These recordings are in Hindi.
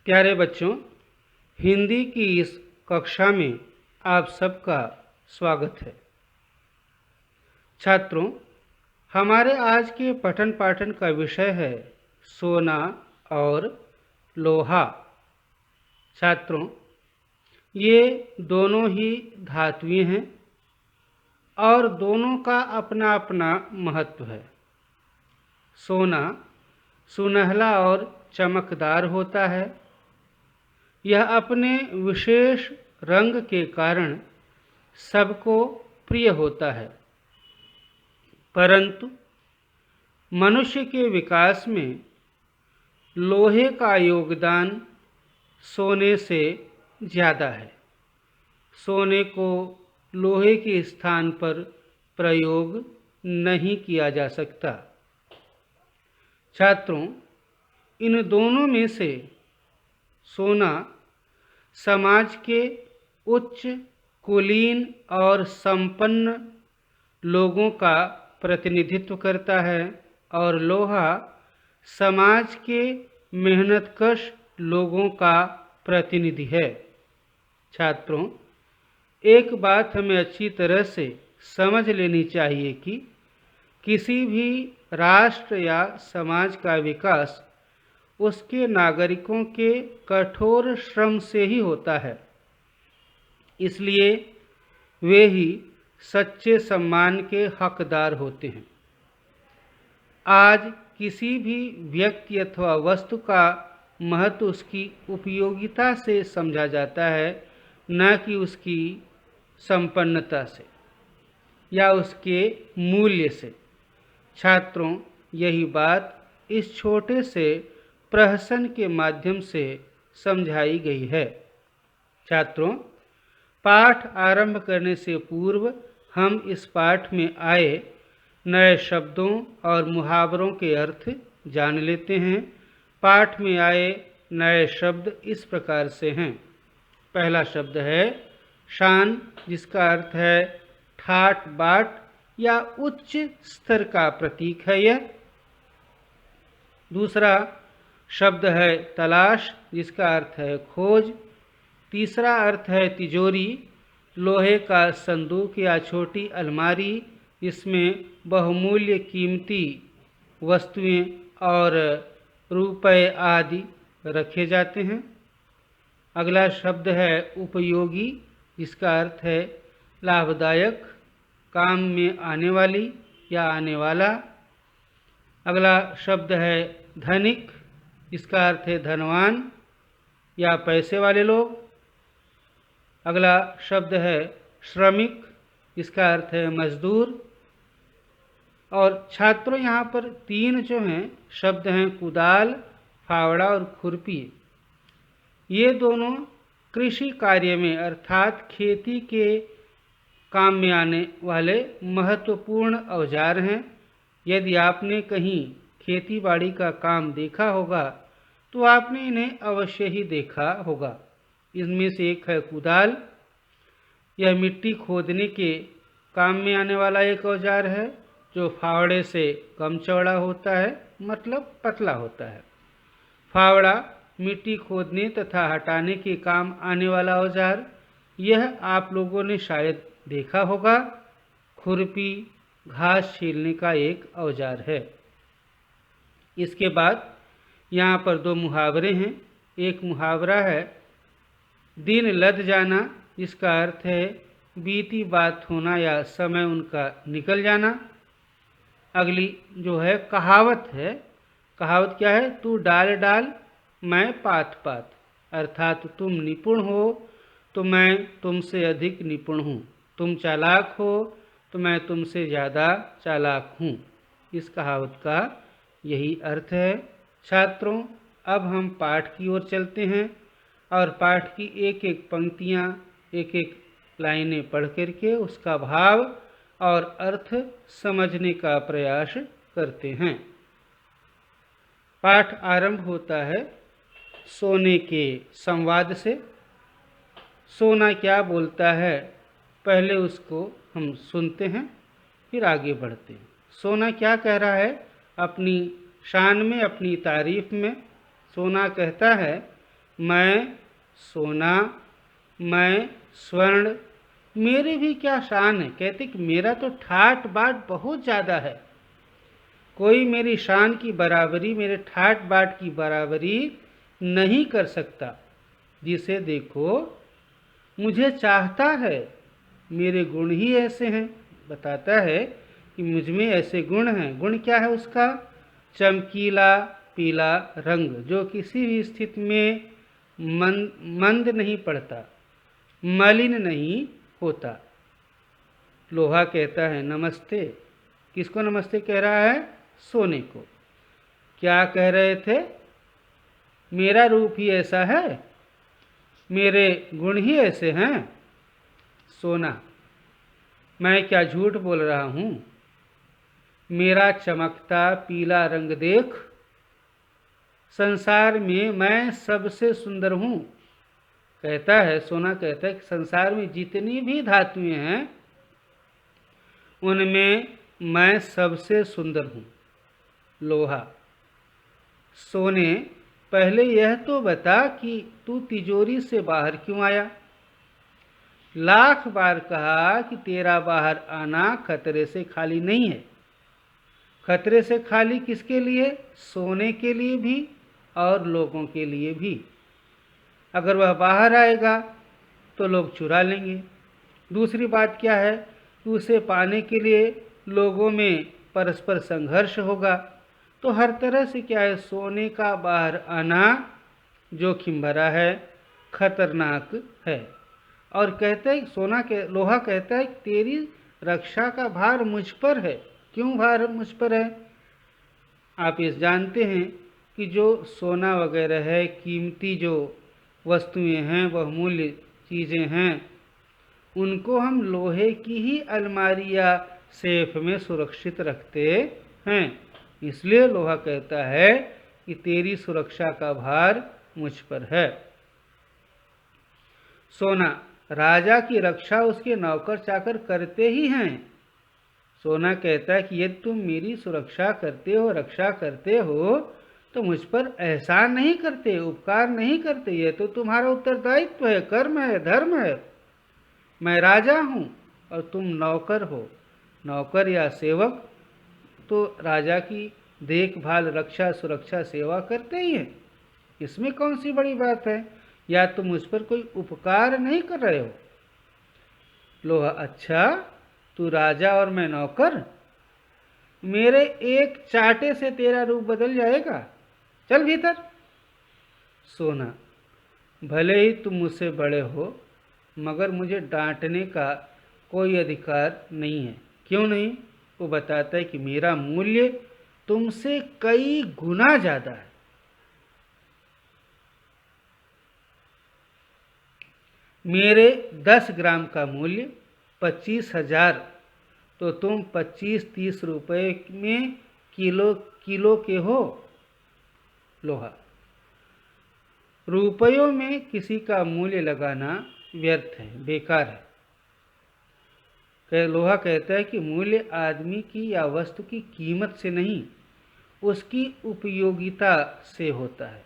प्यारे बच्चों, हिंदी की इस कक्षा में आप सबका स्वागत है। छात्रों, हमारे आज के पठन पाठन का विषय है सोना और लोहा। छात्रों, ये दोनों ही धातुएं हैं और दोनों का अपना अपना महत्व है। सोना सुनहला और चमकदार होता है। यह अपने विशेष रंग के कारण सबको प्रिय होता है, परंतु मनुष्य के विकास में लोहे का योगदान सोने से ज़्यादा है। सोने को लोहे के स्थान पर प्रयोग नहीं किया जा सकता। छात्रों, इन दोनों में से सोना समाज के उच्च कुलीन और संपन्न लोगों का प्रतिनिधित्व करता है और लोहा समाज के मेहनतकश लोगों का प्रतिनिधि है। छात्रों, एक बात हमें अच्छी तरह से समझ लेनी चाहिए कि किसी भी राष्ट्र या समाज का विकास उसके नागरिकों के कठोर श्रम से ही होता है। इसलिए वे ही सच्चे सम्मान के हकदार होते हैं। आज किसी भी व्यक्ति अथवा वस्तु का महत्व उसकी उपयोगिता से समझा जाता है, न कि उसकी संपन्नता से या उसके मूल्य से। छात्रों, यही बात इस छोटे से प्रहसन के माध्यम से समझाई गई है। छात्रों, पाठ आरंभ करने से पूर्व हम इस पाठ में आए नए शब्दों और मुहावरों के अर्थ जान लेते हैं। पाठ में आए नए शब्द इस प्रकार से हैं। पहला शब्द है शान, जिसका अर्थ है ठाट बाट या उच्च स्तर का प्रतीक है यह। दूसरा शब्द है तलाश, जिसका अर्थ है खोज। तीसरा अर्थ है तिजोरी, लोहे का संदूक या छोटी अलमारी, इसमें बहुमूल्य कीमती वस्तुएं और रुपए आदि रखे जाते हैं। अगला शब्द है उपयोगी, जिसका अर्थ है लाभदायक, काम में आने वाली या आने वाला। अगला शब्द है धनिक, इसका अर्थ है धनवान या पैसे वाले लोग। अगला शब्द है श्रमिक, इसका अर्थ है मजदूर। और छात्रों, यहाँ पर तीन जो हैं शब्द हैं कुदाल, फावड़ा और खुरपी। ये दोनों कृषि कार्य में अर्थात खेती के काम में आने वाले महत्वपूर्ण औजार हैं। यदि आपने कहीं खेती बाड़ी का काम देखा होगा तो आपने इन्हें अवश्य ही देखा होगा। इनमें से एक है कुदाल। यह मिट्टी खोदने के काम में आने वाला एक औजार है जो फावड़े से कम चौड़ा होता है, मतलब पतला होता है। फावड़ा मिट्टी खोदने तथा हटाने के काम आने वाला औजार, यह आप लोगों ने शायद देखा होगा। खुरपी घास छीलने का एक औजार है। इसके बाद यहाँ पर दो मुहावरे हैं। एक मुहावरा है दिन लद जाना, जिसका अर्थ है बीती बात होना या समय उनका निकल जाना। अगली जो है कहावत है। कहावत क्या है? तू डाल डाल मैं पात पात, अर्थात तुम निपुण हो तो मैं तुमसे अधिक निपुण हूँ, तुम चालाक हो तो मैं तुमसे ज़्यादा चालाक हूँ। इस कहावत का यही अर्थ है। छात्रों, अब हम पाठ की ओर चलते हैं और पाठ की एक एक पंक्तियाँ, एक एक लाइनें पढ़ करके उसका भाव और अर्थ समझने का प्रयास करते हैं। पाठ आरंभ होता है सोने के संवाद से। सोना क्या बोलता है, पहले उसको हम सुनते हैं, फिर आगे बढ़ते हैं। सोना क्या कह रहा है अपनी शान में, अपनी तारीफ में? सोना कहता है मैं सोना, मैं स्वर्ण, मेरी भी क्या शान है। कहते कि मेरा तो ठाट बाट बहुत ज़्यादा है, कोई मेरी शान की बराबरी, मेरे ठाट बाट की बराबरी नहीं कर सकता। जिसे देखो मुझे चाहता है, मेरे गुण ही ऐसे हैं। बताता है कि मुझ में ऐसे गुण हैं। गुण क्या है उसका? चमकीला पीला रंग, जो किसी भी स्थिति में मंद नहीं पड़ता, मलिन नहीं होता। लोहा कहता है नमस्ते। किसको नमस्ते कह रहा है? सोने को। क्या कह रहे थे? मेरा रूप ही ऐसा है, मेरे गुण ही ऐसे हैं। सोना, मैं क्या झूठ बोल रहा हूँ? मेरा चमकता पीला रंग देख, संसार में मैं सबसे सुंदर हूँ। कहता है, सोना कहता है कि संसार में जितनी भी धातुएं हैं उनमें मैं सबसे सुंदर हूँ। लोहा, सोने, पहले यह तो बता कि तू तिजोरी से बाहर क्यों आया? लाख बार कहा कि तेरा बाहर आना खतरे से खाली नहीं है। खतरे से खाली किसके लिए? सोने के लिए भी और लोगों के लिए भी। अगर वह बाहर आएगा तो लोग चुरा लेंगे। दूसरी बात क्या है कि उसे पाने के लिए लोगों में परस्पर संघर्ष होगा। तो हर तरह से क्या है, सोने का बाहर आना जोखिम भरा है, खतरनाक है। और कहते हैं लोहा कहता है तेरी रक्षा का भार मुझ पर है। क्यों भार मुझ पर है? आप इस जानते हैं कि जो सोना वगैरह है, कीमती जो वस्तुएं हैं, बहुमूल्य चीज़ें हैं, उनको हम लोहे की ही अलमारी या सेफ में सुरक्षित रखते हैं। इसलिए लोहा कहता है कि तेरी सुरक्षा का भार मुझ पर है। सोना, राजा की रक्षा उसके नौकर चाकर करते ही हैं। सोना कहता है कि यदि तुम मेरी सुरक्षा करते हो, रक्षा करते हो, तो मुझ पर एहसान नहीं करते, उपकार नहीं करते। यह तो तुम्हारा उत्तरदायित्व है, कर्म है, धर्म है। मैं राजा हूँ और तुम नौकर हो। नौकर या सेवक तो राजा की देखभाल, रक्षा, सुरक्षा, सेवा करते ही हैं। इसमें कौन सी बड़ी बात है? या तुम मुझ पर कोई उपकार नहीं कर रहे हो। लोहा, अच्छा तू राजा और मैं नौकर? मेरे एक चाटे से तेरा रूप बदल जाएगा, चल भीतर। सोना, भले ही तुम मुझसे बड़े हो, मगर मुझे डांटने का कोई अधिकार नहीं है। क्यों नहीं? वो बताता है कि मेरा मूल्य तुमसे कई गुना ज़्यादा है। मेरे 10 ग्राम का मूल्य 25,000, तो तुम 25-30 रुपए में किलो के हो। लोहा, रुपयों में किसी का मूल्य लगाना व्यर्थ है, बेकार है। लोहा कहता है कि मूल्य आदमी की या वस्तु की कीमत से नहीं, उसकी उपयोगिता से होता है।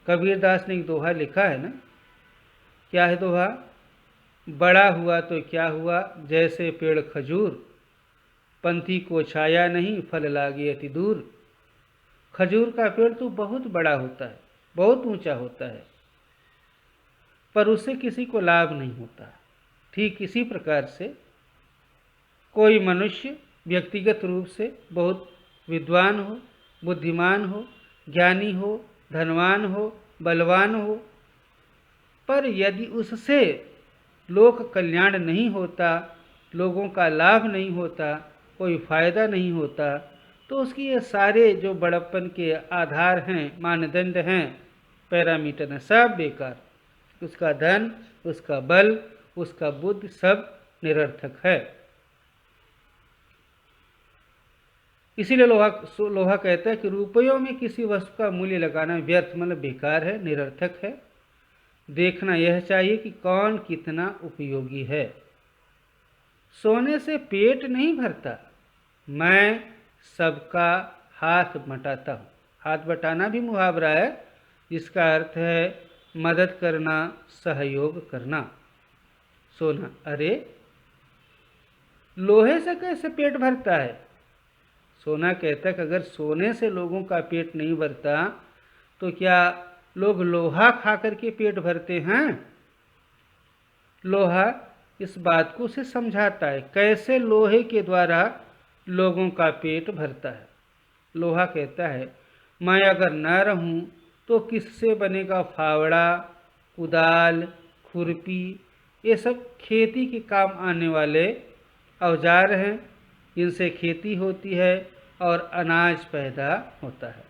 कबीरदास ने एक दोहा लिखा है ना, क्या है दोहा? बड़ा हुआ तो क्या हुआ, जैसे पेड़ खजूर, पंथी को छाया नहीं, फल लागे अति दूर। खजूर का पेड़ तो बहुत बड़ा होता है, बहुत ऊंचा होता है, पर उससे किसी को लाभ नहीं होता। ठीक इसी प्रकार से कोई मनुष्य व्यक्तिगत रूप से बहुत विद्वान हो, बुद्धिमान हो, ज्ञानी हो, धनवान हो, बलवान हो, पर यदि उससे लोक कल्याण नहीं होता, लोगों का लाभ नहीं होता, कोई फायदा नहीं होता, तो उसकी ये सारे जो बड़प्पन के आधार हैं, मानदंड हैं, पैरामीटर हैं, सब बेकार। उसका धन, उसका बल, उसका बुद्धि सब निरर्थक है। इसीलिए लोहा कहता है कि रुपयों में किसी वस्तु का मूल्य लगाना व्यर्थ, मतलब बेकार है, निरर्थक है। देखना यह चाहिए कि कौन कितना उपयोगी है। सोने से पेट नहीं भरता, मैं सबका हाथ बटाता हूँ। हाथ बटाना भी मुहावरा है, जिसका अर्थ है मदद करना, सहयोग करना। सोना, अरे लोहे से कैसे पेट भरता है? सोना कहता है कि अगर सोने से लोगों का पेट नहीं भरता तो क्या लोग लोहा खा करके पेट भरते हैं? लोहा इस बात को उसे समझाता है कैसे लोहे के द्वारा लोगों का पेट भरता है। लोहा कहता है मैं अगर न रहूं तो किससे बनेगा फावड़ा, कुदाल, खुरपी, ये सब खेती के काम आने वाले औजार हैं। इनसे खेती होती है और अनाज पैदा होता है।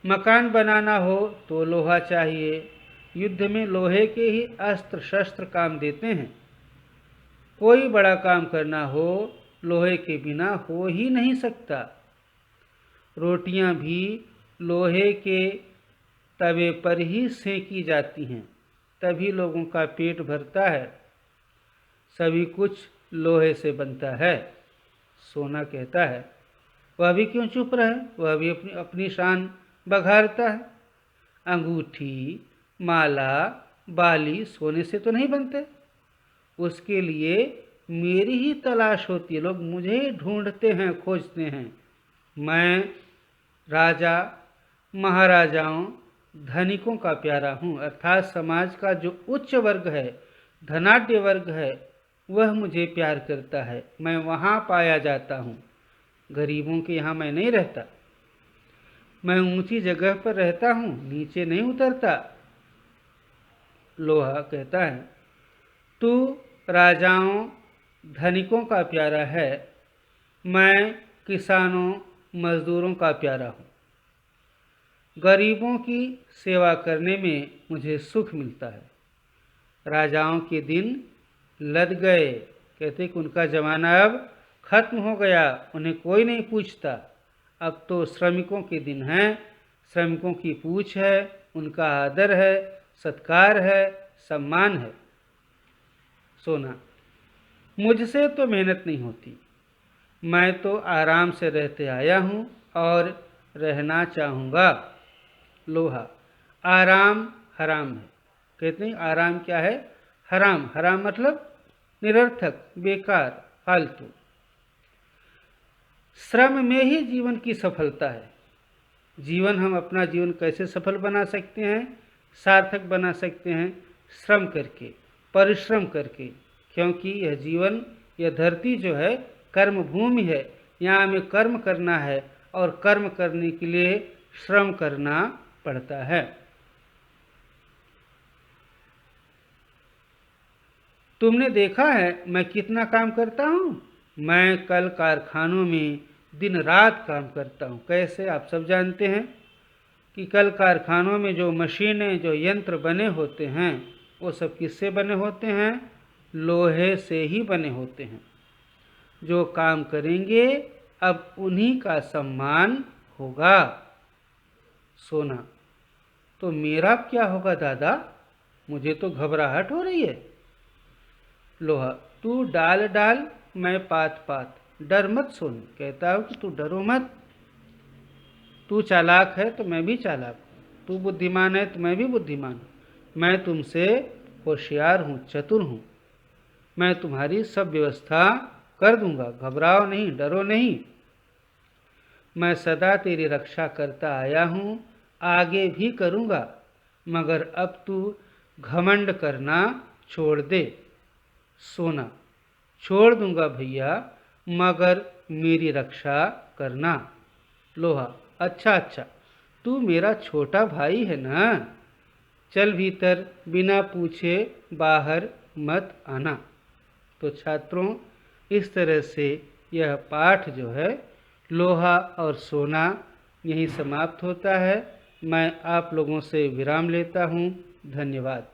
मकान बनाना हो तो लोहा चाहिए। युद्ध में लोहे के ही अस्त्र शस्त्र काम देते हैं। कोई बड़ा काम करना हो लोहे के बिना हो ही नहीं सकता। रोटियां भी लोहे के तवे पर ही सेंकी जाती हैं, तभी लोगों का पेट भरता है। सभी कुछ लोहे से बनता है। सोना कहता है वह भी क्यों चुप रहे, वह भी अपनी शान बघारता है। अंगूठी, माला, बाली सोने से तो नहीं बनते। उसके लिए मेरी ही तलाश होती है, लोग मुझे ही ढूंढते हैं, खोजते हैं। मैं राजा, महाराजाओं, धनिकों का प्यारा हूँ, अर्थात समाज का जो उच्च वर्ग है, धनाढ्य वर्ग है, वह मुझे प्यार करता है। मैं वहाँ पाया जाता हूँ, गरीबों के यहाँ मैं नहीं रहता। मैं ऊंची जगह पर रहता हूँ, नीचे नहीं उतरता। लोहा कहता है तू राजाओं, धनिकों का प्यारा है, मैं किसानों, मजदूरों का प्यारा हूँ। गरीबों की सेवा करने में मुझे सुख मिलता है। राजाओं के दिन लद गए, कहते कि उनका ज़माना अब खत्म हो गया, उन्हें कोई नहीं पूछता। अब तो श्रमिकों के दिन हैं, श्रमिकों की पूछ है, उनका आदर है, सत्कार है, सम्मान है। सोना, मुझसे तो मेहनत नहीं होती, मैं तो आराम से रहते आया हूँ और रहना चाहूँगा। लोहा, आराम हराम है। कहते हैं आराम क्या है? हराम। हराम मतलब निरर्थक, बेकार, फालतू। श्रम में ही जीवन की सफलता है। हम अपना जीवन कैसे सफल बना सकते हैं, सार्थक बना सकते हैं? श्रम करके, परिश्रम करके। क्योंकि यह जीवन, यह धरती जो है कर्म भूमि है, यहाँ हमें कर्म करना है और कर्म करने के लिए श्रम करना पड़ता है। तुमने देखा है मैं कितना काम करता हूँ? मैं कल कारखानों में दिन रात काम करता हूँ। कैसे? आप सब जानते हैं कि कल कारखानों में जो मशीनें, जो यंत्र बने होते हैं, वो सब किससे बने होते हैं? लोहे से ही बने होते हैं। जो काम करेंगे अब उन्हीं का सम्मान होगा। सोना, तो मेरा क्या होगा दादा? मुझे तो घबराहट हो रही है। लोहा, तू डाल डाल, मैं पात पात, डर मत। सुन, कहता हूँ कि तू डरो मत। तू चालाक है तो मैं भी चालाक हूँ, तू बुद्धिमान है तो मैं भी बुद्धिमान हूँ। मैं तुमसे होशियार हूँ, चतुर हूँ। मैं तुम्हारी सब व्यवस्था कर दूंगा, घबराओ नहीं, डरो नहीं। मैं सदा तेरी रक्षा करता आया हूँ, आगे भी करूँगा, मगर अब तू घमंड करना छोड़ दे। सोना, छोड़ दूंगा भैया, मगर मेरी रक्षा करना। लोहा, अच्छा अच्छा, तू मेरा छोटा भाई है ना? चल भीतर, बिना पूछे बाहर मत आना। तो छात्रों, इस तरह से यह पाठ जो है लोहा और सोना यहीं समाप्त होता है। मैं आप लोगों से विराम लेता हूँ। धन्यवाद।